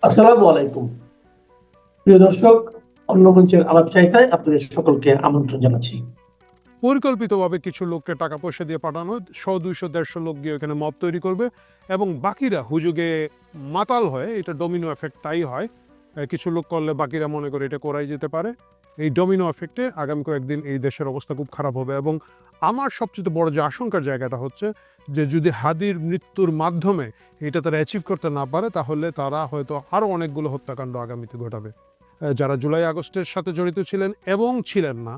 আসসালামু আলাইকুম প্রিয় দর্শক, অন্য মঞ্চের আলাপ চাইতায় আপনাদের সকলকে আমন্ত্রণ জানাচ্ছি। পরিকল্পিতভাবে কিছু লোককে টাকা পয়সা দিয়ে পাঠানো, 100, 200, 150 লোক গিয়ে ওখানে মব তৈরি করবে এবং বাকিরা হুজুগে মাতাল হয়ে, এটা ডোমিনো এফেক্ট তাই হয়। কিছু লোক করলে বাকিরা মনে করে এটা করাই যেতে পারে। এই ডোমিনো এফেক্টে আগামী কয়েকদিন এই দেশের অবস্থা খুব খারাপ হবে এবং আমার সবচেয়ে বড় যে আশঙ্কার জায়গাটা হচ্ছে যে যদি হাদির মৃত্যুর মাধ্যমে এটা তারা অ্যাচিভ করতে না পারে তাহলে তারা হয়তো আরও অনেকগুলো হত্যাকাণ্ড আগামীতে ঘটাবে। যারা জুলাই আগস্টের সাথে জড়িত ছিলেন এবং ছিলেন না,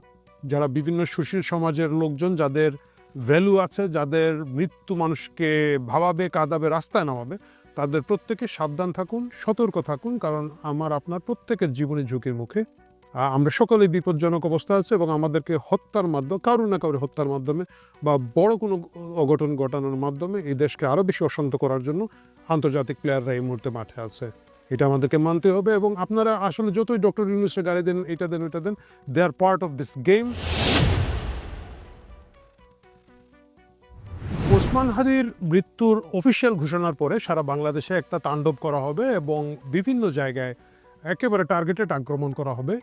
যারা বিভিন্ন সুশীল সমাজের লোকজন, যাদের ভ্যালু আছে, যাদের মৃত্যু মানুষকে ভাবাবে, কাঁদাবে, রাস্তায় নামাবে, তাদের প্রত্যেকে সাবধান থাকুন, সতর্ক থাকুন, কারণ আমার আপনার প্রত্যেকের জীবনের ঝুঁকির মুখে। আমরা সকলেই বিপজ্জনক অবস্থা আছে এবং আমাদেরকে হত্যার মাধ্যমে, কারো না কারো হত্যার মাধ্যমে বা বড় কোনো অঘটন ঘটানোর মাধ্যমে এই দেশকে আরও বেশি অশান্ত করার জন্য আন্তর্জাতিক প্লেয়াররা এই মুহূর্তে মাঠে আছে। এটা আমাদেরকে মানতে হবে এবং আপনারা আসলে যতই ডক্টর ইউনূসকে গালি দেন, এটা দেন, ওইটা দেন, they are part of this game. Osman হাদির মৃত্যুর অফিসিয়াল ঘোষণার পরে সারা বাংলাদেশে একটা তাণ্ডব করা হবে এবং বিভিন্ন জায়গায় একেবারে টার্গেটেড আক্রমণ করা হবে।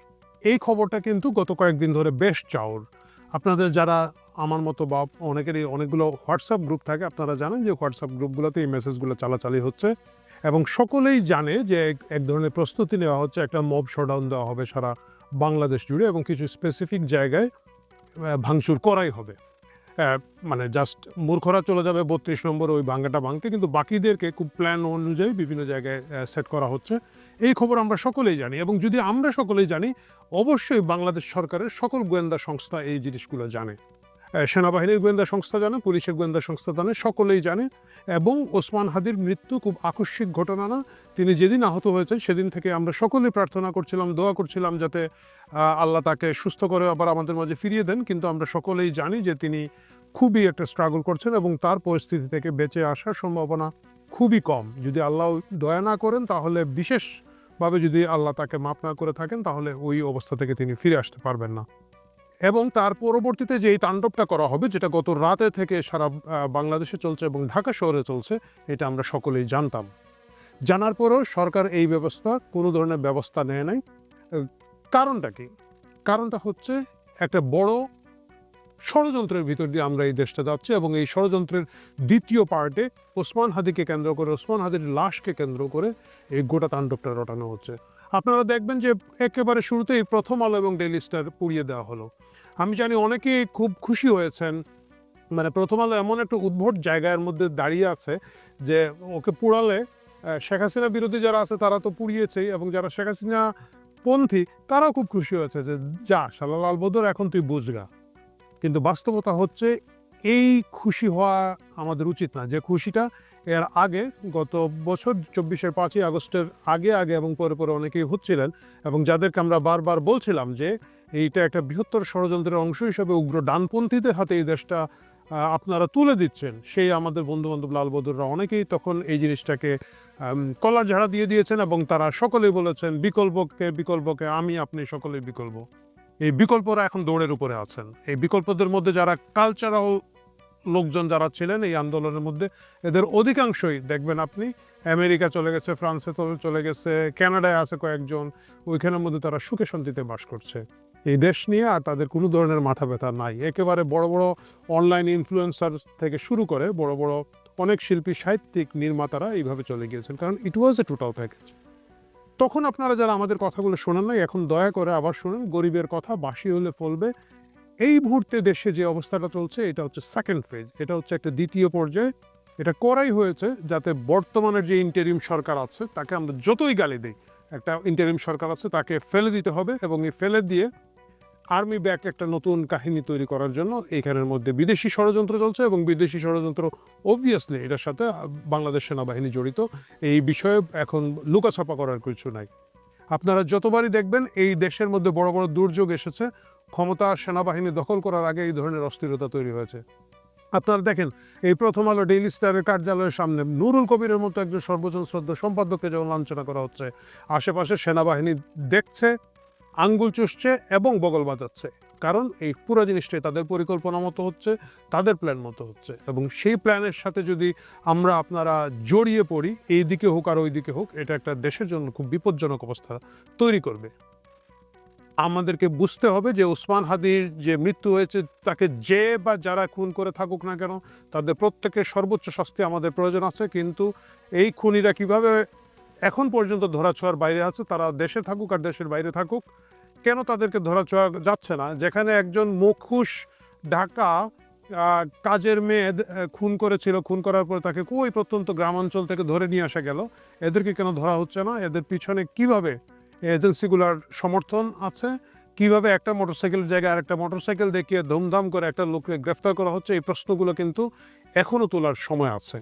এই খবরটা কিন্তু গত কয়েকদিন ধরে বেশ চাউর। আপনাদের যারা আমার মতো বা অনেকেরই অনেকগুলো হোয়াটসঅ্যাপ গ্রুপ থাকে, আপনারা জানেন যে হোয়াটসঅ্যাপ গ্রুপগুলোতে এই মেসেজগুলো চালাচালি হচ্ছে এবং সকলেই জানে যে এক ধরনের প্রস্তুতি নেওয়া হচ্ছে, একটা মব শোডাউন দেওয়া হবে সারা বাংলাদেশ জুড়ে এবং কিছু স্পেসিফিক জায়গায় ভাঙচুর করাই হবে। মানে জাস্ট মূর্খরা চলে যাবে 32 নম্বর ওই ভাঙ্গাটা ভাঙতে, কিন্তু বাকিদেরকে খুব প্ল্যান অনুযায়ী বিভিন্ন জায়গায় সেট করা হচ্ছে। এই খবর আমরা সকলেই জানি এবং যদি আমরা সকলেই জানি, অবশ্যই বাংলাদেশ সরকারের সকল গোয়েন্দা সংস্থা এই জিনিসগুলো জানে। সেনাবাহিনীর গোয়েন্দা সংস্থা জানে, পুলিশের গোয়েন্দা সংস্থা জানে, সকলেই জানে। এবং ওসমান হাদির মৃত্যু খুব আকস্মিক ঘটনা না। তিনি যেদিন আহত হয়েছেন সেদিন থেকে আমরা সকলেই প্রার্থনা করছিলাম, দোয়া করছিলাম যাতে আল্লাহ তাকে সুস্থ করে আবার আমাদের মাঝে ফিরিয়ে দেন, কিন্তু আমরা সকলেই জানি যে তিনি খুবই একটা স্ট্রাগল করছেন এবং তার পরিস্থিতি থেকে বেঁচে আসার সম্ভাবনা খুবই কম। যদি আল্লাহ দয়া না করেন, তাহলে বিশেষভাবে যদি আল্লাহ তাকে মাফ না করে থাকেন, তাহলে ওই অবস্থা থেকে তিনি ফিরে আসতে পারবেন না। এবং তার পরবর্তীতে যে এই তাণ্ডবটা করা হবে, যেটা গত রাতে থেকে সারা বাংলাদেশে চলছে এবং ঢাকা শহরে চলছে, এটা আমরা সকলেই জানতাম। জানার পরেও সরকার এই কোনো ধরনের ব্যবস্থা নেয় নাই। কারণটা কি? কারণটা হচ্ছে একটা বড় ষড়যন্ত্রের ভিতর দিয়ে আমরা এই দেশটা যাচ্ছি এবং এই ষড়যন্ত্রের দ্বিতীয় পার্টে ওসমান হাদিকে কেন্দ্র করে, ওসমান হাদির লাশকে কেন্দ্র করে এই গোটা তাণ্ডবটা রটানো হচ্ছে। আপনারা দেখবেন যে একেবারে শুরুতেই প্রথম আলো এবং ডেইলি স্টার পুড়িয়ে দেওয়া হলো। আমি জানি অনেকেই খুব খুশি হয়েছেন। মানে প্রথম আলো এমন একটা উদ্ভট জায়গার মধ্যে দাঁড়িয়ে আছে যে ওকে পুড়ালে শেখ হাসিনা বিরোধী যারা আছে তারা তো পুড়িয়েছেই এবং যারা শেখ হাসিনা পন্থী তারাও খুব খুশি হয়েছে যে যা শালা লাল বদর, এখন তুই বুঝগা। কিন্তু বাস্তবতা হচ্ছে এই খুশি হওয়া আমাদের উচিত না। যে খুশিটা এর আগে গত বছর 24-এর 5ই আগস্টের আগে আগে এবং পরে পরে অনেকেই হচ্ছিলেন এবং যাদেরকে আমরা বারবার বলছিলাম যে এইটা একটা বৃহত্তর ষড়যন্ত্রের অংশ হিসেবে উগ্র ডানপন্থীদের হাতে এই দেশটা আপনারা তুলে দিচ্ছেন, সেই আমাদের বন্ধুবান্ধব লাল বদররা অনেকেই তখন এই জিনিসটাকে কলার ঝাড়া দিয়ে দিয়েছেন এবং তারা সকলেই বলেছেন বিকল্পকে আমি আপনি সকলেই বিকল্প। এই বিকল্পরা এখন দৌড়ের উপরে আছেন। এই বিকল্পদের মধ্যে যারা কালচারাল লোকজন যারা ছিলেন এই আন্দোলনের মধ্যে, এদের অধিকাংশই দেখবেন আপনি আমেরিকা চলে গেছে, ফ্রান্সে চলে গেছে, কানাডায় আছে কয়েকজন, ওইখানের মধ্যে তারা সুখে শান্তিতে বাস করছে। এই দেশ নিয়ে আর তাদের কোনো ধরনের মাথা ব্যথা নাই। একেবারে বড় বড় অনলাইন ইনফ্লুয়েন্সার থেকে শুরু করে বড় বড় অনেক শিল্পী, সাহিত্যিক, নির্মাতারা এইভাবে চলে গিয়েছেন, কারণ ইট ওয়াজ এ টোটাল প্যাকেজ। তখন আপনারা যারা আমাদের কথাগুলো শোনেন নাই, এখন দয়া করে আবার শুনেন। গরিবের কথা বাসি হলে ফলবে। এই মুহূর্তে দেশে যে অবস্থাটা চলছে, এটা হচ্ছে সেকেন্ড ফেজ, এটা হচ্ছে একটা দ্বিতীয় পর্যায়ে। এটা করাই হয়েছে যাতে বর্তমানের যে ইন্টারিম সরকার আছে তাকে আমরা যতই গালি দিই, একটা ইন্টারিম সরকার আছে তাকে ফেলে দিতে হবে এবং এই ফেলে দিয়ে আর্মি ব্যাক একটা নতুন কাহিনী তৈরি করার জন্য এইখানের মধ্যে বিদেশি ষড়যন্ত্র চলছে এবং বিদেশি ষড়যন্ত্র অবভিয়াসলি এটার সাথে বাংলাদেশ সেনাবাহিনী জড়িত। এই বিষয়ে এখন লুকাছাপা করার কিছু নাই। আপনারা যতবারই দেখবেন এই দেশের মধ্যে বড় বড় দুর্যোগ এসেছে, ক্ষমতা সেনাবাহিনী দখল করার আগে এই ধরনের অস্থিরতা তৈরি হয়েছে। আপনারা দেখেন এই প্রথম আলো ডেইলি স্টারের কার্যালয়ের সামনে নুরুল কবিরের মতো একজন সর্বজন শ্রদ্ধা সম্পাদককে যখন লাঞ্ছনা করা হচ্ছে, আশেপাশে সেনাবাহিনী দেখছে, আঙ্গুল চুষছে এবং বগল বাজাচ্ছে। কারণ এই পুরো জিনিসটাই তাদের পরিকল্পনা মতো হচ্ছে, তাদের প্ল্যান মতো হচ্ছে, এবং সেই প্ল্যানের সাথে যদি আমরা আপনারা জড়িয়ে পড়ি, এই দিকে হোক আর ওই দিকে হোক, এটা একটা দেশের জন্য খুব বিপজ্জনক অবস্থা তৈরি করবে। আমাদেরকে বুঝতে হবে যে ওসমান হাদির যে মৃত্যু হয়েছে, তাকে যে বা যারা খুন করে থাকুক না কেন, তাদের প্রত্যেকের সর্বোচ্চ শাস্তি আমাদের প্রয়োজন আছে। কিন্তু এই খুনিরা কিভাবে এখন পর্যন্ত ধরাছোঁয়ার বাইরে আছে, তারা দেশে থাকুক আর দেশের বাইরে থাকুক, কেন তাদেরকে ধরাছোঁয়া যাচ্ছে না? যেখানে একজন মুখোশ ঢাকা কাজের মেয়ে খুন করেছিল, খুন করার পরে তাকে ওই প্রত্যন্ত গ্রামাঞ্চল থেকে ধরে নিয়ে আসা গেল, এদেরকে কেন ধরা হচ্ছে না? এদের পিছনে কিভাবে এজেন্সিগুলোর সমর্থন আছে, কিভাবে একটা মোটরসাইকেলের জায়গায় আরেকটা মোটরসাইকেল দেখিয়ে ধুমধাম করে একটা লোককে গ্রেফতার করা হচ্ছে, এই প্রশ্নগুলো কিন্তু এখনও তোলার সময় আছে।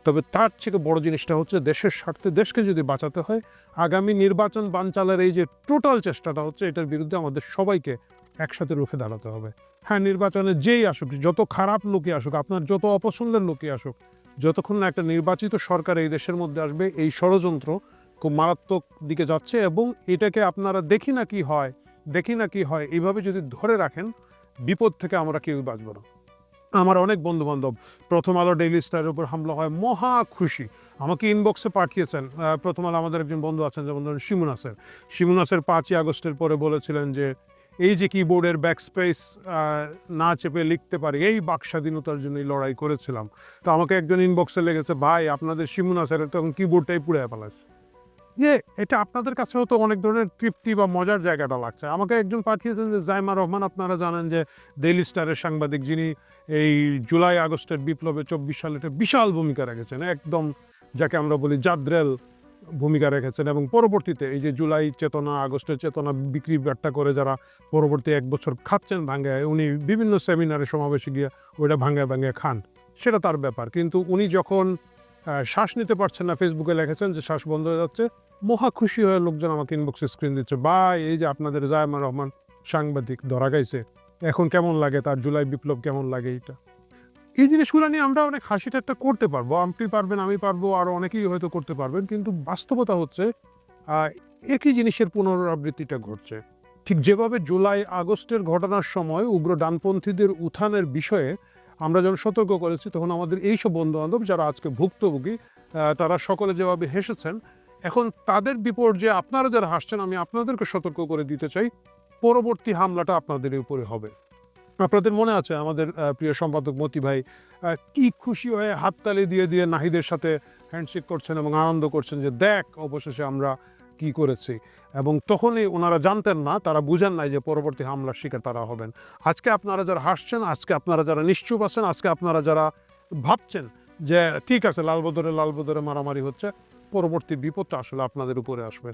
তবে তার থেকে বড় জিনিসটা হচ্ছে দেশের স্বার্থে, দেশকে যদি বাঁচাতে হয়, আগামী নির্বাচন বানচালের এই যে টোটাল চেষ্টাটা হচ্ছে, এটার বিরুদ্ধে আমাদের সবাইকে একসাথে রুখে দাঁড়াতে হবে। হ্যাঁ, নির্বাচনে যেই আসুক, যত খারাপ লোকই আসুক, আপনার যত অপছন্দের লোকই আসুক, যতক্ষণ না একটা নির্বাচিত সরকার এই দেশের মধ্যে আসবে, এই ষড়যন্ত্র খুব মারাত্মক দিকে যাচ্ছে। এবং এটাকে আপনারা দেখি না কি হয় এইভাবে যদি ধরে রাখেন, বিপদ থেকে আমরা কেউই বাঁচব না। আমার অনেক বন্ধু বান্ধব প্রথম আলো ডেইলি স্টারের উপর হামলা হয় মহা খুশি, আমাকে ইনবক্সে পাঠিয়েছেন। প্রথম আলো আমাদের একজন বন্ধু আছেন, যেমন ধরুন শিমু নাসের 5ই আগস্টের পরে বলেছিলেন যে এই যে কিবোর্ডের ব্যাকস্পেস না চেপে লিখতে পারি, এই বাক স্বাধীনতার জন্যই লড়াই করেছিলাম। তো আমাকে একজন ইনবক্সে লেগেছে, ভাই আপনাদের শিমু নাসের তখন কিবোর্ডটাই পুড়ে ফেলাছে। এটা আপনাদের কাছেও তো অনেক ধরনের তৃপ্তি বা মজার জায়গাটা লাগছে। আমাকে একজন পাঠিয়েছেন যে জাইমা রহমান, আপনারা জানেন যে ডেইলি স্টারের সাংবাদিক, যিনি এই জুলাই আগস্টের বিপ্লবে 24 সালে একটা বিশাল ভূমিকা রেখেছেন, একদম যাকে আমরা বলি জাদ্রেল ভূমিকা রেখেছেন, এবং পরবর্তীতে এই যে জুলাই চেতনা, আগস্টের চেতনা বিক্রি বাট্টা করে যারা পরবর্তী 1 বছর খাচ্ছেন ভাঙ্গায়, উনি বিভিন্ন সেমিনারে সমাবেশে গিয়ে ওইটা ভাঙ্গায় খান, সেটা তার ব্যাপার। কিন্তু উনি যখন শ্বাস নিতে পারছেন না, ফেসবুকে লিখেছেন যে শ্বাস বন্ধ হয়ে যাচ্ছে, মহা খুশি হয়ে লোকজন আমাকে ইনবক্সে স্ক্রিন দিচ্ছে, ভাই এই যে আপনাদের জাইমা রহমান সাংবাদিক ধরা গাইছে, এখন কেমন লাগে, তার জুলাই বিপ্লব কেমন লাগে। এই জিনিসগুলো নিয়ে আমরা অনেক হাসি ঠাট্টা করতে পারবো, আপনি পারবেন, আমি পারবো, আর অনেকেই হয়তো করতে পারবেন, কিন্তু বাস্তবতা হচ্ছে একই জিনিসের পুনরাবৃত্তিটা ঘটছে। ঠিক যেভাবে জুলাই আগস্টের ঘটনার সময় উগ্র ডানপন্থীদের উত্থানের বিষয়ে আমরা যখন সতর্ক করেছি, তখন আমাদের এইসব বন্ধু বান্ধব যারা আজকে ভুক্তভোগী, তারা সকলে যেভাবে হেসেছেন, এখন তাদের বিপর্যয়ে আপনারা যারা হাসছেন, আমি আপনাদেরকে সতর্ক করে দিতে চাই, পরবর্তী হামলাটা আপনাদের উপরে হবে। আপনাদের মনে আছে আমাদের প্রিয় সম্পাদক মতি ভাই কি খুশি হয়ে হাততালি দিয়ে দিয়ে নাহিদের সাথে হ্যান্ডশেক করছেন এবং আনন্দ করছেন যে দেখ অবশেষে আমরা কি করেছি। এবং তখনই ওনারা জানতেন না, তারা বুঝেন নাই যে পরবর্তী হামলার শিকার তারা হবেন। আজকে আপনারা যারা হাসছেন, আজকে আপনারা যারা নিশ্চুপ আছেন, আজকে আপনারা যারা ভাবছেন যে ঠিক আছে লালবদরে মারামারি হচ্ছে, পরবর্তী বিপদটা আসলে আপনাদের উপরে আসবে।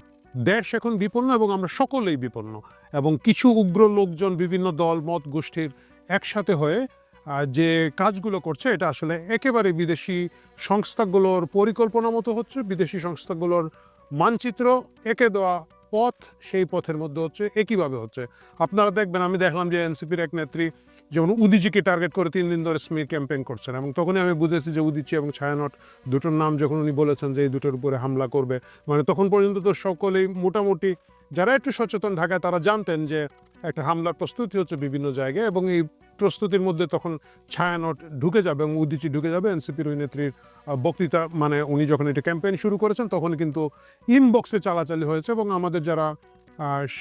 দেশ এখন বিপন্ন এবং আমরা সকলেই বিপন্ন, এবং কিছু উগ্র লোকজন বিভিন্ন দল মত গোষ্ঠীর একসাথে হয়ে যে কাজগুলো করছে, এটা আসলে একেবারে বিদেশি সংস্থাগুলোর পরিকল্পনা মতো হচ্ছে। বিদেশি সংস্থাগুলোর মানচিত্র এঁকে দেওয়া পথ, সেই পথের মধ্যে হচ্ছে, একইভাবে হচ্ছে। আপনারা দেখবেন, আমি দেখলাম যে এনসিপির এক নেত্রী যেমন উদিচিকে টার্গেট করে 3 দিন ধরে স্মির ক্যাম্পেইন করছেন, এবং তখনই আমি বুঝেছি যে উদিচি এবং ছায়ানট দুটোর নাম যখন উনি বলেছেন যে এই দুটোর উপরে হামলা করবে, মানে তখন পর্যন্ত তো সকলেই মোটামুটি যারা একটু সচেতন ঢাকায় তারা জানতেন যে একটা হামলার প্রস্তুতি হচ্ছে বিভিন্ন জায়গায়, এবং এই প্রস্তুতির মধ্যে তখন ছায়ানট ঢুকে যাবে এবং উদিচি ঢুকে যাবে। এনসিপির ওই নেত্রীর বক্তৃতা, মানে উনি যখন এটা ক্যাম্পেইন শুরু করেছেন তখন কিন্তু ইনবক্সে চালাচালি হয়েছে, এবং আমাদের যারা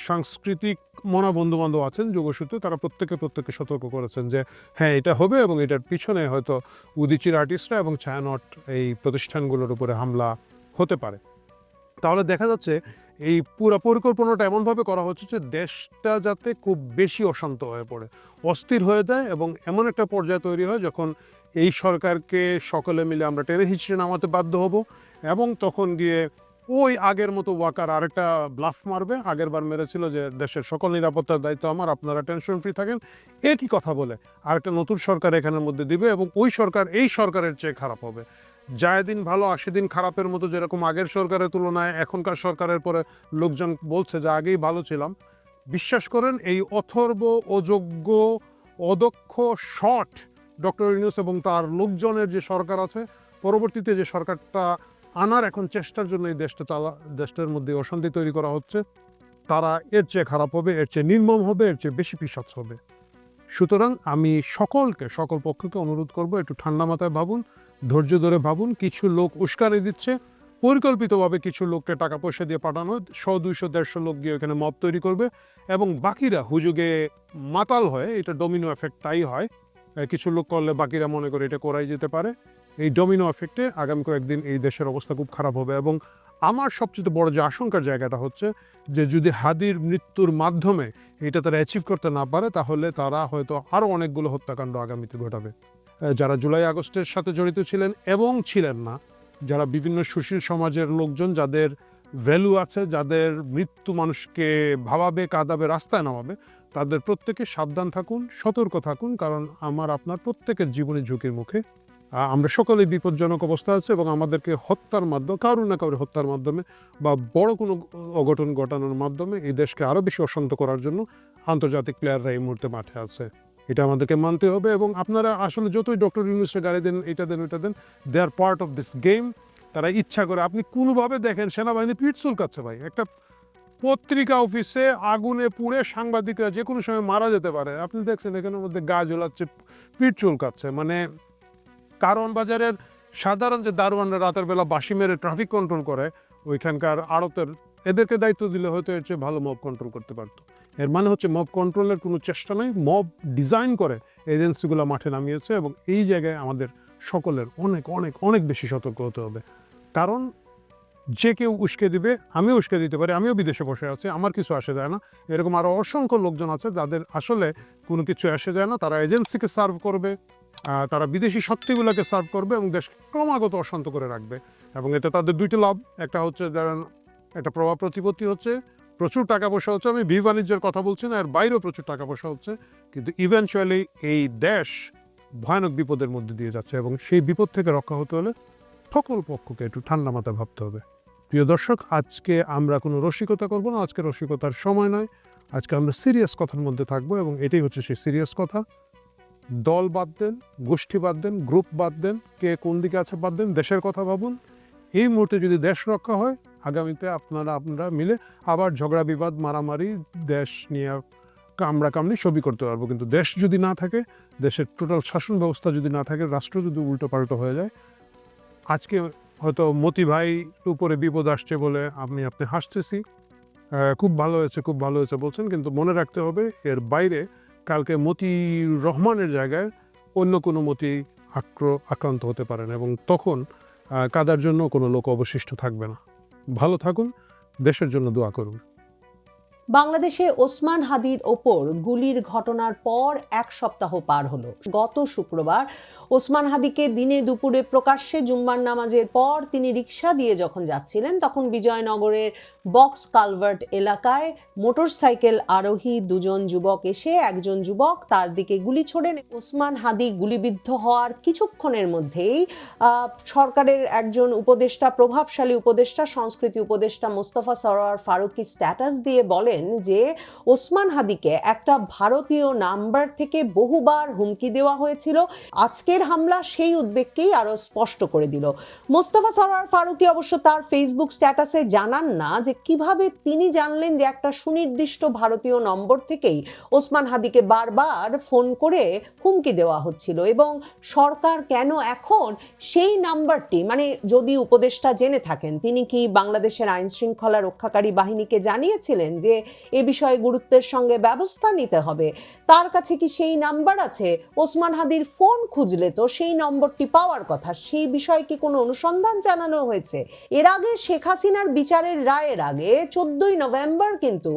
সাংস্কৃতিক মনা বন্ধুবান্ধব আছেন যোগসূত্রে, তারা প্রত্যেকে সতর্ক করেছেন যে হ্যাঁ এটা হবে, এবং এটার পিছনে হয়তো উদিচির আর্টিস্টরা এবং ছায়ানট এই প্রতিষ্ঠানগুলোর উপরে হামলা হতে পারে। তাহলে দেখা যাচ্ছে এই পুরো পরিকল্পনাটা এমনভাবে করা হচ্ছে যে দেশটা যাতে খুব বেশি অশান্ত হয়ে পড়ে, অস্থির হয়ে যায়, এবং এমন একটা পর্যায়ে তৈরি হয় যখন এই সরকারকে সকলে মিলে আমরা টেনে হিঁচড়ে নামাতে বাধ্য হব, এবং তখন গিয়ে ওই আগের মতো ওয়াকার আরেকটা ব্লাফ মারবে, আগের বার মেরেছিল যে দেশের সকল নিরাপত্তার দায়িত্ব আমার, আপনারা টেনশন ফ্রি থাকেন, একই কথা বলে আরেকটা নতুন সরকার এখানের মধ্যে দিবে, এবং ওই সরকার এই সরকারের চেয়ে খারাপ হবে। যায় দিন ভালো আসে দিন খারাপের মতো, যেরকম আগের সরকারের তুলনায় এখনকার সরকারের পরে লোকজন বলছে যে আগেই ভালো ছিলাম। বিশ্বাস করেন, এই অথর্ব, অযোগ্য, অদক্ষ, শট ডক্টর ইউনূস এবং তার লোকজনের যে সরকার আছে, পরবর্তীতে যে সরকারটা আনার এখন চেষ্টার জন্য এই দেশটার মধ্যে অশান্তি তৈরি করা হচ্ছে, তারা এর চেয়ে খারাপ হবে, এর চেয়ে নির্মম হবে, এর চেয়ে বেশি পিশাচ হবে। সুতরাং আমি সকল পক্ষকে অনুরোধ করব, একটু ঠান্ডা মাথায় ভাবুন, ধৈর্য ধরে ভাবুন। কিছু লোক উস্কানি দিচ্ছে, পরিকল্পিতভাবে কিছু লোককে টাকা পয়সা দিয়ে পাঠানো, 100, 200, 150 লোক গিয়ে এখানে মব তৈরি করবে এবং বাকিরা হুজুগে মাতাল হয়। এটা ডোমিনো এফেক্ট তাই হয়, কিছু লোক করলে বাকিরা মনে করে এটা করাই যেতে পারে। এই ডোমিনো এফেক্টে আগামী কয়েকদিন এই দেশের অবস্থা খুব খারাপ হবে। এবং আমার সবচেয়ে বড় যে আশঙ্কার জায়গাটা হচ্ছে যে যদি হাদির মৃত্যুর মাধ্যমে এটা তারা অ্যাচিভ করতে না পারে, তাহলে তারা হয়তো আরও অনেকগুলো হত্যাকাণ্ড আগামীতে ঘটাবে। যারা জুলাই আগস্টের সাথে জড়িত ছিলেন এবং ছিলেন না, যারা বিভিন্ন সুশীল সমাজের লোকজন, যাদের ভ্যালু আছে, যাদের মৃত্যু মানুষকে ভাবাবে, কাঁদাবে, রাস্তায় নামাবে, তাদের প্রত্যেকে সাবধান থাকুন, সতর্ক থাকুন, কারণ আমার আপনার প্রত্যেকের জীবনের ঝুঁকির মুখে। আমরা সকলেই বিপজ্জনক অবস্থা আছে এবং আমাদেরকে হত্যার মাধ্যমে, কারো না কারো হত্যার মাধ্যমে বা বড় কোনো অঘটন ঘটানোর মাধ্যমে এই দেশকে আরও বেশি অশান্ত করার জন্য আন্তর্জাতিক প্লেয়াররা এই মুহূর্তে মাঠে আছে। এটা আমাদেরকে মানতে হবে। এবং আপনারা আসলে যতই ডক্টর ইউনূসকে গালি দেন, এটা দেন, ওইটা দেন, they are part of this game. তারা ইচ্ছা করে, আপনি কোনোভাবে দেখেন সেনাবাহিনী পিঠ চুলকাচ্ছে ভাই। একটা পত্রিকা অফিসে আগুনে পুড়ে সাংবাদিকরা যে কোনো সময় মারা যেতে পারে। আপনি দেখছেন এখানের মধ্যে গা ঝোলাচ্ছে, পিঠ চুলকাচ্ছে। মানে কারওয়ান বাজারের সাধারণ যে দারোয়ানরা রাতের বেলা বাঁশি মেরে ট্রাফিক কন্ট্রোল করে, ওইখানকার আড়তের এদেরকে দায়িত্ব দিলে হয়তো এর চেয়ে ভালো মব কন্ট্রোল করতে পারতো। এর মানে হচ্ছে মব কন্ট্রোলের কোনো চেষ্টা নেই, মব ডিজাইন করে এজেন্সিগুলো মাঠে নামিয়েছে। এবং এই জায়গায় আমাদের সকলের অনেক অনেক অনেক বেশি সতর্ক হতে হবে। কারণ যে কেউ উস্কে দিবে, আমিও উস্কে দিতে পারি, আমিও বিদেশে বসে আছি, আমার কিছু আসে যায় না। এরকম আরও অসংখ্য লোকজন আছে যাদের আসলে কোনো কিছু আসে যায় না। তারা এজেন্সিকে সার্ভ করবে, তারা বিদেশি শক্তিগুলোকে সার্ভ করবে এবং দেশকে ক্রমাগত অশান্ত করে রাখবে। এবং এতে তাদের দুইটি লাভ, একটা হচ্ছে একটা প্রভাব প্রতিপত্তি হচ্ছে, প্রচুর টাকা পয়সা হচ্ছে। আমি বাণিজ্যের কথা বলছি না, এর বাইরেও প্রচুর টাকা পয়সা হচ্ছে। কিন্তু ইভেনচুয়ালি এই দেশ ভয়ানক বিপদের মধ্যে দিয়ে যাচ্ছে এবং সেই বিপদ থেকে রক্ষা হতে হলে সকল পক্ষকে একটু ঠান্ডা মাথায় ভাবতে হবে। প্রিয় দর্শক, আজকে আমরা কোনো রসিকতা করব না, আজকে রসিকতার সময় নয়। আজকে আমরা সিরিয়াস কথার মধ্যে থাকবো এবং এটাই হচ্ছে সেই সিরিয়াস কথা। দল বাদ দেন, গোষ্ঠী বাদ দেন, গ্রুপ বাদ দেন, কে কোন দিকে আছে বাদ দেন, দেশের কথা ভাবুন। এই মুহূর্তে যদি দেশ রক্ষা হয়, আগামীতে আপনারা মিলে আবার ঝগড়া বিবাদ, মারামারি, দেশ নিয়ে কামড়াকামড়ি সবই করতে পারবো। কিন্তু দেশ যদি না থাকে, দেশের টোটাল শাসন ব্যবস্থা যদি না থাকে, রাষ্ট্র যদি উল্টো পাল্টো হয়ে যায়, আজকে হয়তো মতি ভাই উপরে বিপদ আসছে বলে আপনি হাসতেছি, খুব ভালো হয়েছে, খুব ভালো হয়েছে বলছেন, কিন্তু মনে রাখতে হবে এর বাইরে কালকে মতি রহমানের জায়গায় অন্য কোনো মতি আক্রান্ত হতে পারেন এবং তখন কাদার জন্য কোনো লোক অবশিষ্ট থাকবে না। ভালো থাকুন, দেশের জন্য দোয়া করুন। বাংলাদেশে ওসমান হাদির ওপর গুলির ঘটনার পর 1 সপ্তাহ পার হলো। গত শুক্রবার ওসমান হাদিকে দিনে দুপুরে প্রকাশ্যে জুম্মার নামাজের পর তিনি রিকশা দিয়ে যখন যাচ্ছিলেন, তখন বিজয়নগরের বক্স কালভার্ট এলাকায় মোটরসাইকেল আরোহী 2 জন যুবক এসে একজন যুবক তার দিকে গুলি ছোড়েন। ওসমান হাদি গুলিবিদ্ধ হওয়ার কিছুক্ষণের মধ্যেই সরকারের একজন উপদেষ্টা, প্রভাবশালী উপদেষ্টা, সংস্কৃতি উপদেষ্টা মোস্তফা সরোয়ার ফারুকী স্ট্যাটাস দিয়ে বলেন যে ওসমান হাদিকে একটা ভারতীয় নাম্বার থেকে বহুবার হুমকি দেওয়া হয়েছিল। আজকের হামলা সেই উদ্বেগকেই আরো স্পষ্ট করে দিল। মোস্তফা সরোয়ার ফারুকী অবশ্য তার ফেসবুক স্ট্যাটাসে জানান না যে কিভাবে তিনি জানলেন যে একটা সুনির্দিষ্ট ভারতীয় নম্বর থেকেই ওসমান হাদিকে বারবার ফোন করে হুমকি দেওয়া হচ্ছিল এবং সরকার কেন এখন সেই নাম্বারটি, মানে যদি উপদেষ্টা জেনে থাকেন, তিনি কি বাংলাদেশের আইন শৃঙ্খলা রক্ষাকারী বাহিনীকে জানিয়েছিলেন যে এ বিষয়ে গুরুত্বের সঙ্গে ব্যবস্থা নিতে হবে? তার কাছে কি সেই নাম্বার আছে? ওসমান হাদির ফোন খুঁজলে তো সেই নম্বরটি পাওয়ার কথা। সেই বিষয়ে কি কোনো অনুসন্ধান জানানো হয়েছে? এর আগে শেখ হাসিনার বিচারের রায়ের আগে 14ই নভেম্বর কিন্তু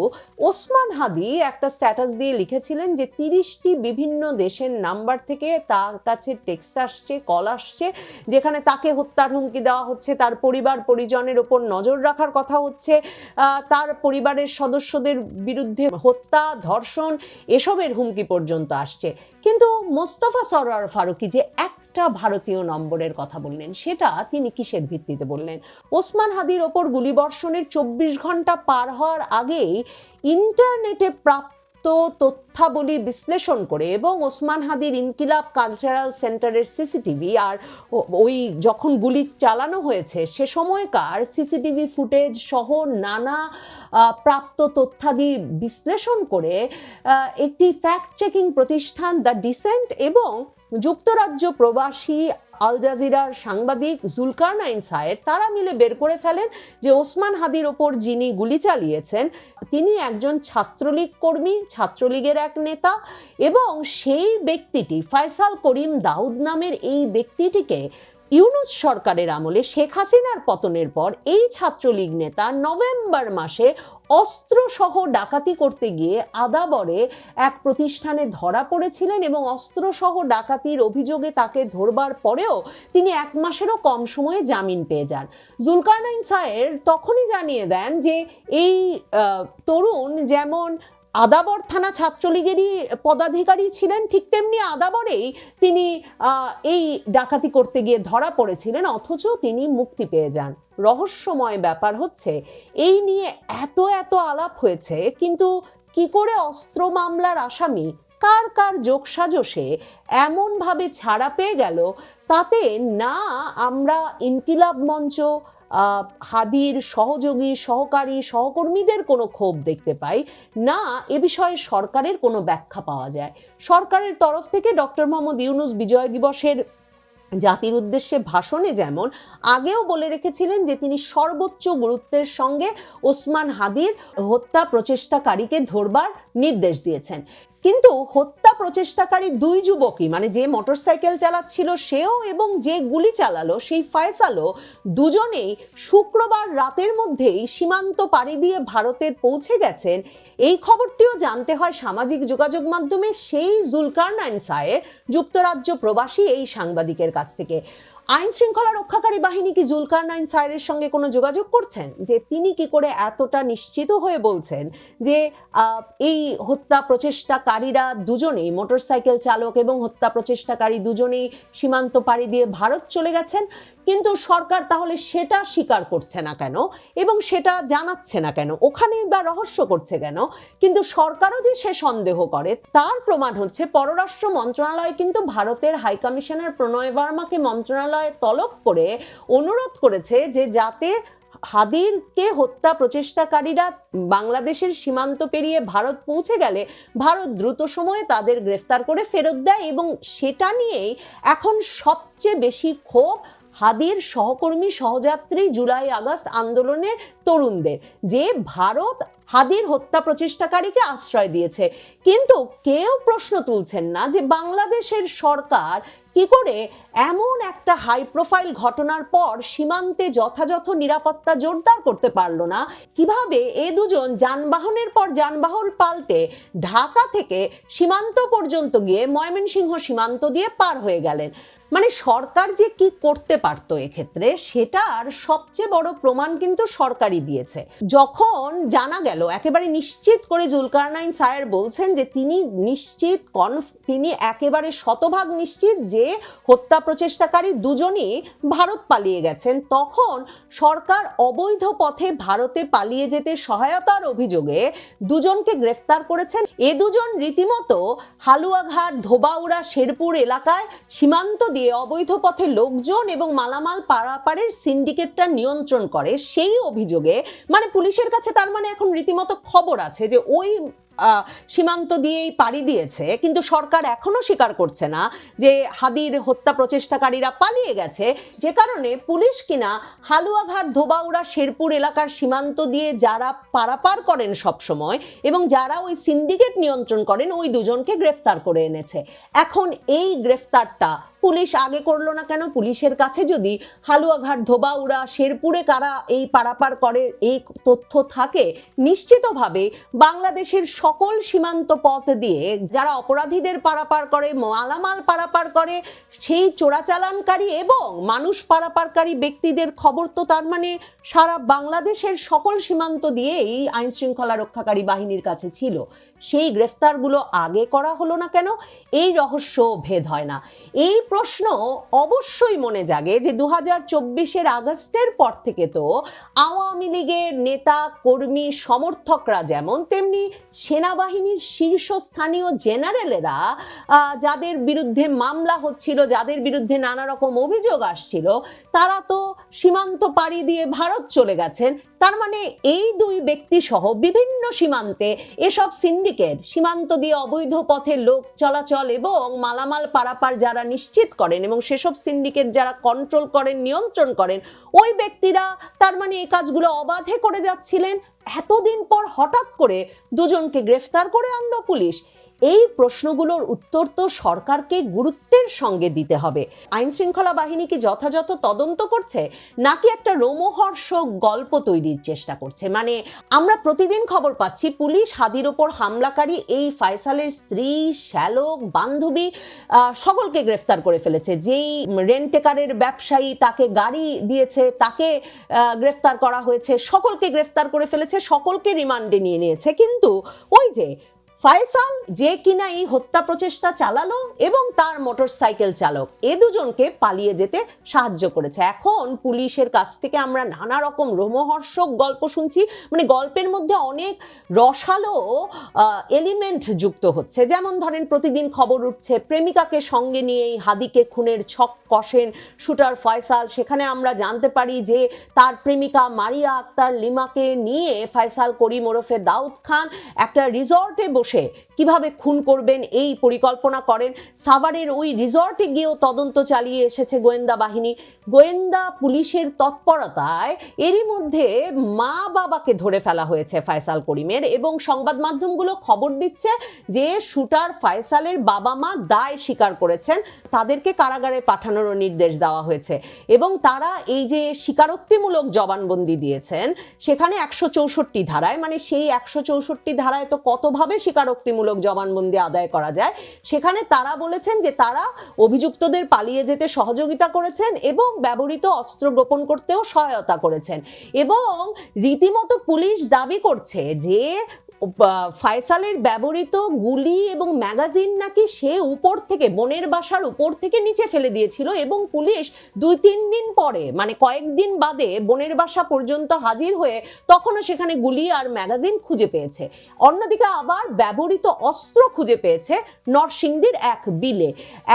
ওসমান হাদি একটা স্ট্যাটাস দিয়ে লিখেছিলেন যে 30টি বিভিন্ন দেশের নাম্বার থেকে তার কাছে টেক্সট আসছে, কল আসছে, যেখানে তাকে হত্যার হুমকি দেওয়া হচ্ছে, তার পরিবার পরিজনের ওপর নজর রাখার কথা হচ্ছে, তার পরিবারের সদস্যদের বিরুদ্ধে হত্যা, ধর্ষণ এসবের হুমকি পর্যন্ত আসছে। কিন্তু মোস্তফা সরোয়ার ফারুকী যে একটা ভারতীয় নম্বরের কথা বললেন, সেটা তিনি কিসের ভিত্তিতে বললেন? ওসমান হাদির ওপর গুলিবর্ষণের 24 ঘন্টা পার হওয়ার আগেই ইন্টারনেটে প্রাপ্ত প্রাপ্ত তথ্যাবলী বিশ্লেষণ করে এবং ওসমান হাদির ইনকিলাব কালচারাল সেন্টারের সিসিটিভি আর ওই যখন গুলি চালানো হয়েছে সে সময়কার সিসিটিভি ফুটেজ সহ নানা প্রাপ্ত তথ্যাদি বিশ্লেষণ করে একটি ফ্যাক্ট চেকিং প্রতিষ্ঠান দ্য ডিসেন্ট এবং যুক্তরাজ্য প্রবাসী আল জাজিরার সাংবাদিক জুলকারনাইন সায়েদ তারা মিলে বের করে ফেলেন যে ওসমান হাদির ওপর যিনি গুলি চালিয়েছেন তিনি একজন ছাত্রলীগ কর্মী, ছাত্রলীগের এক নেতা, এবং সেই ব্যক্তিটি ফয়সাল করিম দাউদ নামের এই ব্যক্তিটিকে ইউনূস সরকারের আমলে শেখ হাসিনার পতনের পর এই ছাত্রলীগ নেতা নভেম্বর মাসে অস্ত্রসহ ডাকাতি করতে গিয়ে আদাবরে এক প্রতিষ্ঠানে ধরা পড়েছিলেন এবং অস্ত্রসহ ডাকাতির অভিযোগে তাকে ধরবার পরেও তিনি 1 মাসেরও কম সময়ে জামিন পেয়ে যান। জুলকারনাইন সায়েদ তখনই জানিয়ে দেন যে এই তরুণ যেমন আদাবর থানা ছাত্রলীগেরই পদাধিকারী ছিলেন, ঠিক তেমনি আদাবরেই তিনি এই ডাকাতি করতে গিয়ে ধরা পড়েছিলেন, অথচ তিনি মুক্তি পেয়ে যান। রহস্যময় ব্যাপার হচ্ছে এই নিয়ে এত আলাপ হয়েছে, কিন্তু কি করে অস্ত্র মামলার আসামি কার কার যোগসাজশে এমনভাবে ছাড়া পেয়ে গেল তাতে না আমরা ইনকিলাব মঞ্চ, হাদির সহযোগী সহকারী সহকর্মীদের কোনো ক্ষোভ দেখতে পাই, না এ বিষয়ে সরকারের কোনো ব্যাখ্যা পাওয়া যায়। সরকারের তরফ থেকে ডক্টর মোহাম্মদ ইউনূস বিজয় দিবসের জাতির উদ্দেশ্যে ভাষণে যেমন আগেও বলে রেখেছিলেন যে তিনি সর্বোচ্চ গুরুত্বের সঙ্গে ওসমান হাদির হত্যা প্রচেষ্টাকারীকে ধরবার নির্দেশ দিয়েছেন, কিন্তু হত্যা প্রচেষ্টাকারী 2 যুবকই, মানে যে মোটরসাইকেল চালাচ্ছিল সেও এবং যে গুলি চালালো সেই ফয়সালও, দুজনেই শুক্রবার রাতের মধ্যেই সীমান্ত পাড়ি দিয়ে ভারতের পৌঁছে গেছেন। এই খবরটিও জানতে হয় সামাজিক যোগাযোগ মাধ্যমে সেই জুলকারনাইন সায়েদ যুক্তরাজ্য প্রবাসী এই সাংবাদিকের কাছ থেকে। আইন শৃঙ্খলা রক্ষাকারী বাহিনী কি জুলকারনাইন সায়েদের সঙ্গে কোনো যোগাযোগ করছেন যে তিনি কি করে এতটা নিশ্চিত হয়ে বলছেন যে এই হত্যা প্রচেষ্টাকারীরা দুজনেই, মোটরসাইকেল চালক এবং হত্যা প্রচেষ্টাকারী দুজনেই সীমান্ত পাড়ি দিয়ে ভারত চলে গেছেন? কিন্তু সরকার তাহলে সেটা স্বীকার করছে না কেন এবং সেটা জানাচ্ছে না কেন, ওখানেই বা রহস্য করছে কেন? কিন্তু সরকারও যে সে সন্দেহ করে তার প্রমাণ হচ্ছে পররাষ্ট্র মন্ত্রণালয় কিন্তু ভারতের হাই কমিশনার প্রণয় বর্মাকে মন্ত্রণালয়ে তলব করে অনুরোধ করেছে যে যাতে হাদিরকে হত্যা প্রচেষ্টাকারীরা বাংলাদেশের সীমান্ত পেরিয়ে ভারত পৌঁছে গেলে ভারত দ্রুত সময়ে তাদের গ্রেফতার করে ফেরত দেয়, এবং সেটা নিয়েই এখন সবচেয়ে বেশি ক্ষোভ হাদির সহকর্মী সহযাত্রী জুলাই আগস্ট আন্দোলনের তরুণদের, যে ভারত হাদির হত্যা প্রচেষ্টাকারীকে আশ্রয় দিয়েছে। কিন্তু কেউ প্রশ্ন তুলছেন না যে বাংলাদেশের সরকার কি করে এমন একটা হাই প্রোফাইল ঘটনার পর সীমান্তে যথাযথ নিরাপত্তা জোরদার করতে পারলো না, কিভাবে এ দুজন যানবাহনের পর যানবাহন পাল্টে ঢাকা থেকে সীমান্ত পর্যন্ত গিয়ে ময়মনসিংহ সীমান্ত দিয়ে পার হয়ে গেলেন। মানে সরকার যে কি করতে পারতো এক্ষেত্রে সেটার সবচেয়ে বড় প্রমাণ কিন্তু সরকারই দিয়েছে। যখন জানা গেল একেবারে নিশ্চিত করে জুলকারনাইন সায়েদ বলছেন যে তিনি নিশ্চিত, তিনি একেবারে শতভাগ নিশ্চিত যে হত্যা প্রচেষ্টাকারী দুজনই ভারত পালিয়ে গেছেন, তখন সরকার অবৈধ পথে ভারতে পালিয়ে যেতে সহায়তার অভিযোগে দুজনকে গ্রেফতার করেছেন। এ দুজন রীতিমতো হালুয়াঘাট, ধোবাউড়া, শেরপুর এলাকায় সীমান্ত দিয়ে অবৈধ পথে লোকজন এবং মালামাল পারাপারের সিন্ডিকেটটা নিয়ন্ত্রণ করে। সেই অভিযোগে মানে পুলিশের কাছে তার মানে এখন রীতিমতো খবর আছে যে ওই সীমান্ত দিয়েই পাড়ি দিয়েছে, কিন্তু সরকার এখনো স্বীকার করছে না যে হাদির হত্যা প্রচেষ্টাকারীরা পালিয়ে গেছে, যে কারণে পুলিশ কিনা হালুয়াঘাট, ধোবাউড়া, শেরপুর এলাকার সীমান্ত দিয়ে যারা পারাপার করেন সব সময় এবং যারা ওই সিন্ডিকেট নিয়ন্ত্রণ করেন ওই দুজনকে গ্রেফতার করে এনেছে। এখন এই গ্রেফতারটা পুলিশ আগে করলো না কেন? পুলিশের কাছে যদি হালুয়াঘাট, ধোবাউড়া, শেরপুরে কারা এই পারাপার করে এই তথ্য থাকে, নিশ্চিতভাবে বাংলাদেশের সকল সীমান্ত পথ দিয়ে যারা অপরাধীদের পারাপার করে, মালামাল পারাপার করে, সেই চোরাচালানকারী এবং মানুষ পারাপারকারী ব্যক্তিদের খবর তো তার মানে সারা বাংলাদেশের সকল সীমান্ত দিয়ে এই আইন শৃঙ্খলা রক্ষাকারী বাহিনীর কাছে ছিল। সেই গ্রেফতারগুলো আগে করা হলো না কেন? এই রহস্য ভেদ হয় না। এই প্রশ্ন অবশ্যই মনে জাগে যে 2024-এর আগস্টের পর থেকে তো আওয়ামী লীগের নেতা কর্মী সমর্থকরা যেমন তেমনি সেনাবাহিনীর শীর্ষস্থানীয় জেনারেলেরা যাদের বিরুদ্ধে মামলা হচ্ছিল, যাদের বিরুদ্ধে নানা রকম অভিযোগ আসছিল, তারা তো সীমান্ত পাড়ি দিয়ে ভারত চলে গেছেন। তার মানে এই দুই ব্যক্তি সহ বিভিন্ন সীমান্তে এসব সিন্ডিকেট, সীমান্ত দিয়ে অবৈধ পথে লোক চলাচল এবং মালামাল পারাপার যারা নিশ্চিত করেন এবং সেসব সিন্ডিকেট যারা কন্ট্রোল করেন, নিয়ন্ত্রণ করেন, ওই ব্যক্তিরা তার মানে এই কাজগুলো অবাধে করে যাচ্ছিলেন। এতদিন পর হঠাৎ করে দুজনকে গ্রেফতার করে আনলো পুলিশ। এই প্রশ্নগুলোর উত্তর তো সরকারকে গুরুত্বের সঙ্গে দিতে হবে। আইন শৃঙ্খলা বাহিনী কি যথাযথ তদন্ত করছে, নাকি একটা রোমহর্ষক গল্প তৈরির চেষ্টা করছে? মানে আমরা প্রতিদিন খবর পাচ্ছি পুলিশ হাদির ওপর হামলাকারী এই ফয়সালের স্ত্রী, শ্যালক, বান্ধবী সকলকে গ্রেফতার করে ফেলেছে। যেই রেন্টেকারের ব্যবসায়ী তাকে গাড়ি দিয়েছে তাকে গ্রেফতার করা হয়েছে, সকলকে গ্রেফতার করে ফেলেছে, সকলকে রিমান্ডে নিয়ে নিয়েছে। কিন্তু ওই যে ফয়সাল, যে কিনা এই হত্যা প্রচেষ্টা চালালো, এবং তার মোটরসাইকেল চালক, এ দুজনকে পালিয়ে যেতে সাহায্য করেছে। এখন পুলিশের কাছ থেকে আমরা নানা রকম রোমহর্ষক গল্প শুনছি, মানে গল্পের মধ্যে অনেক রসালো এলিমেন্ট যুক্ত হচ্ছে। যেমন ধরেন প্রতিদিন খবর উঠছে প্রেমিকাকে সঙ্গে নিয়েই হাদিকে খুনের ছক কষেন শুটার ফয়সাল। সেখানে আমরা জানতে পারি যে তার প্রেমিকা মারিয়া আক্তার লিমাকে নিয়ে ফয়সাল করিম ওরফে দাউদ খান একটা রিসর্টে বসে কিভাবে খুন করবেন এই পরিকল্পনা করেন। সাভারের ওই রিসর্টে গিয়েও তদন্ত চালিয়ে এসেছে গোয়েন্দা বাহিনী। গোয়েন্দা পুলিশের তৎপরতায় এরই মধ্যে মা বাবাকে ধরে ফেলা হয়েছে ফয়সাল করিমের, এবং সংবাদ মাধ্যমগুলো খবর দিচ্ছে যে শুটার ফয়সালের বাবা মা দায় স্বীকার করেছেন, তাদেরকে কারাগারে পাঠানোর নির্দেশ দেওয়া হয়েছে। এবং তারা এই যে স্বীকারোক্তিমূলক জবানবন্দি দিয়েছেন সেখানে 164 ধারায়, মানে সেই 164 ধারায় তো কতভাবে স্বীকারোক্তিমূলক জবানবন্দি আদায় করা যায়, সেখানে তারা বলেছেন যে তারা অভিযুক্তদের পালিয়ে যেতে সহযোগিতা করেছেন এবং ব্যবহৃত অস্ত্র গোপন করতেও সহায়তা করেছেন। এবং রীতিমতো পুলিশ দাবি করছে যে ফয়সালের ব্যবহৃত গুলি এবং ম্যাগাজিন নাকি সে উপর থেকে, বোনের বাসার উপর থেকে নিচে ফেলে দিয়েছিল, এবং পুলিশ 2-3 দিন পরে, মানে কয়েকদিন বাদে বোনের বাসা পর্যন্ত হাজির হয়ে তখনও সেখানে গুলি আর ম্যাগাজিন খুঁজে পেয়েছে। অন্যদিকে আবার ব্যবহৃত অস্ত্র খুঁজে পেয়েছে নরসিংদীর এক বিলে।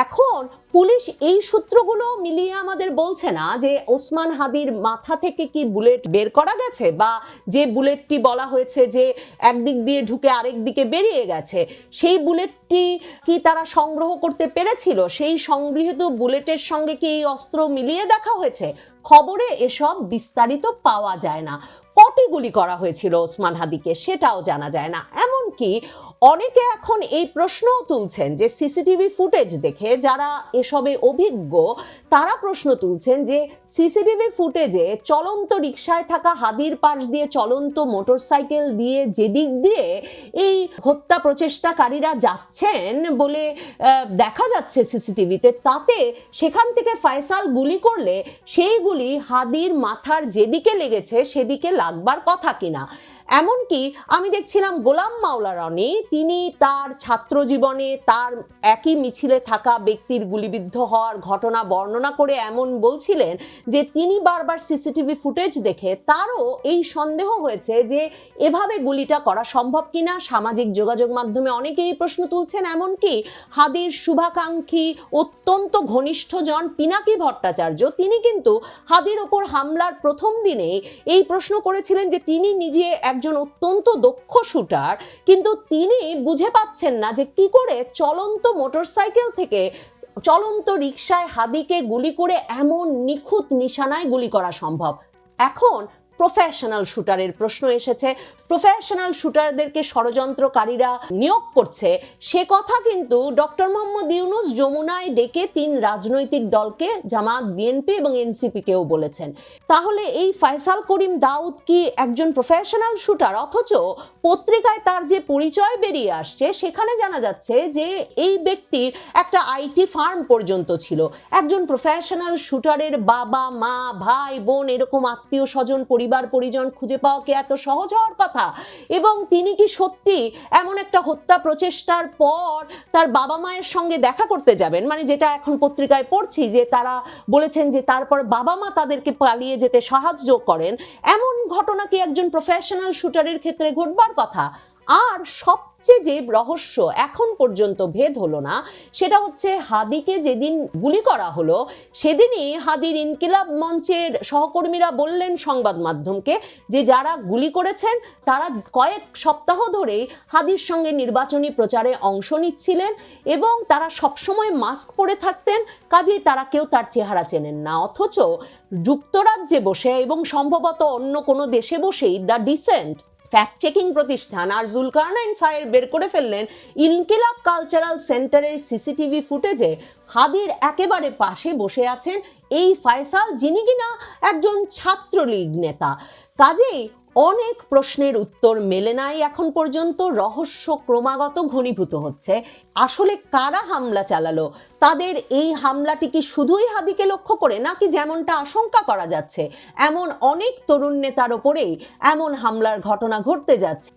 এখন পুলিশ এই সূত্রগুলো মিলিয়ে আমাদের বলছে না যে ওসমান হাদির মাথা থেকে কি বুলেট বের করা গেছে, বা যে বুলেটটি বলা হয়েছে যে একদিক দিয়ে ঢুকে আরেক দিকে বেরিয়ে গেছে, সেই বুলেটটি কি তারা সংগ্রহ করতে পেরেছিল? সেই সংগৃহীত বুলেটের সঙ্গে কি এই অস্ত্র মিলিয়ে দেখা হয়েছে? খবরে এসব বিস্তারিত পাওয়া যায় না। কটি গুলি করা হয়েছিল ওসমান হাদিকে সেটাও জানা যায় না। এমনকি অনেকে এখন এই প্রশ্নও তুলছেন যে সিসিটিভি ফুটেজ দেখে যারা এসবে অভিজ্ঞ তারা প্রশ্ন তুলছেন যে সিসিটিভি ফুটেজে চলন্ত রিকশায় থাকা হাদির পাশ দিয়ে চলন্ত মোটরসাইকেল দিয়ে যেদিক দিয়ে এই হত্যা প্রচেষ্টাকারীরা যাচ্ছেন বলে দেখা যাচ্ছে সিসিটিভিতে, তাতে সেখান থেকে ফয়সাল গুলি করলে সেই গুলি হাদির মাথার যেদিকে লেগেছে সেদিকে লাগবার কথা কিনা। এমনকি আমি দেখছিলাম গোলাম মাওলা রনি, তিনি তার ছাত্র জীবনে তার একই মিছিলে থাকা ব্যক্তির গুলিবিদ্ধ হওয়ার ঘটনা বর্ণনা করে এমন বলছিলেন যে তিনি বারবার সিসিটিভি ফুটেজ দেখে তারও এই সন্দেহ হয়েছে যে এভাবে গুলিটা করা সম্ভব কিনা। সামাজিক যোগাযোগ মাধ্যমে অনেকেই প্রশ্ন তুলছেন, এমনকি হাদির শুভাকাঙ্ক্ষী অত্যন্ত ঘনিষ্ঠজন পিনাকি ভট্টাচার্য, তিনি কিন্তু হাদির ওপর হামলার প্রথম দিনে এই প্রশ্ন করেছিলেন যে তিনি নিজে একজন অত্যন্ত দক্ষ শুটার, কিন্তু তিনি বুঝে পাচ্ছেন না যে কি করে চলন্ত মোটরসাইকেল থেকে চলন্ত রিকশায় হাদিকে গুলি করে এমন নিখুঁত নিশানায় গুলি করা সম্ভব। এখন প্রফেশনাল শুটারের প্রশ্ন এসেছে। প্রফেশনাল শুটারদেরকে ষড়যন্ত্রকারীরা নিয়োগ করছে সে কথা কিন্তু ডক্টর মোহাম্মদ ইউনূস যমুনায় ডেকে 3 রাজনৈতিক দলকে, জামাত, বিএনপি এবং এনসিপি কেও বলেছেন। তাহলে এই ফয়সাল করিম দাউদ কি একজন প্রফেশনাল শুটার? অথচ পত্রিকায় তার যে পরিচয় বেরিয়ে আসছে সেখানে জানা যাচ্ছে যে এই ব্যক্তির একটা আইটি ফার্ম পর্যন্ত ছিল। একজন প্রফেশনাল শুটারের বাবা, মা, ভাই, বোন, এরকম আত্মীয় স্বজন, পরিবার পরিবার পরিজন খুঁজে পাওয়া কি এত সহজ হওয়ার কথা? এবং তিনি কি সত্যি এমন একটা হত্যা প্রচেষ্টার পর তার বাবা মায়ের সঙ্গে দেখা করতে যাবেন? মানে যেটা এখন পত্রিকায় পড়ছি যে তারা বলেছেন যে তারপর বাবা মা তাদেরকে পালিয়ে যেতে সাহায্য করেন। এমন ঘটনা কি একজন প্রফেশনাল শুটারের ক্ষেত্রে ঘটবার কথা? আর সবচেয়ে যে রহস্য এখন পর্যন্ত ভেদ হলো না, সেটা হচ্ছে হাদিকে যেদিন গুলি করা হলো সেদিনই হাদির ইনকিলাব মঞ্চের সহকর্মীরা বললেন সংবাদ মাধ্যমকে যে যারা গুলি করেছেন তারা কয়েক সপ্তাহ ধরেই হাদির সঙ্গে নির্বাচনী প্রচারে অংশ নিচ্ছিলেন এবং তারা সবসময় মাস্ক পরে থাকতেন, কাজেই তারা কেউ তার চেহারা চেনেন না। অথচ যুক্তরাজ্যে বসে এবং সম্ভবত অন্য কোনো দেশে বসেই দ্য ডিসেন্ট ফ্যাক্ট চেকিং প্রতিষ্ঠান আর জুলকারনাইন সাহেব বের করে ফেললেন ইনকিলাব কালচারাল সেন্টারের সিসিটিভি ফুটেজে হাদির একেবারে পাশে বসে আছেন এই ফয়সাল, যিনি কিনা একজন ছাত্রলীগ নেতা। কাজেই অনেক প্রশ্নের উত্তর মেলে নাই এখন পর্যন্ত। রহস্য ক্রমাগত ঘনীভূত হচ্ছে। আসলে কারা হামলা চালালো? তাদের এই হামলাটি কি শুধুই হাদিকে লক্ষ্য করে, নাকি যেমনটা আশঙ্কা করা যাচ্ছে এমন অনেক তরুণ নেতার ওপরেই এমন হামলার ঘটনা ঘটতে যাচ্ছে?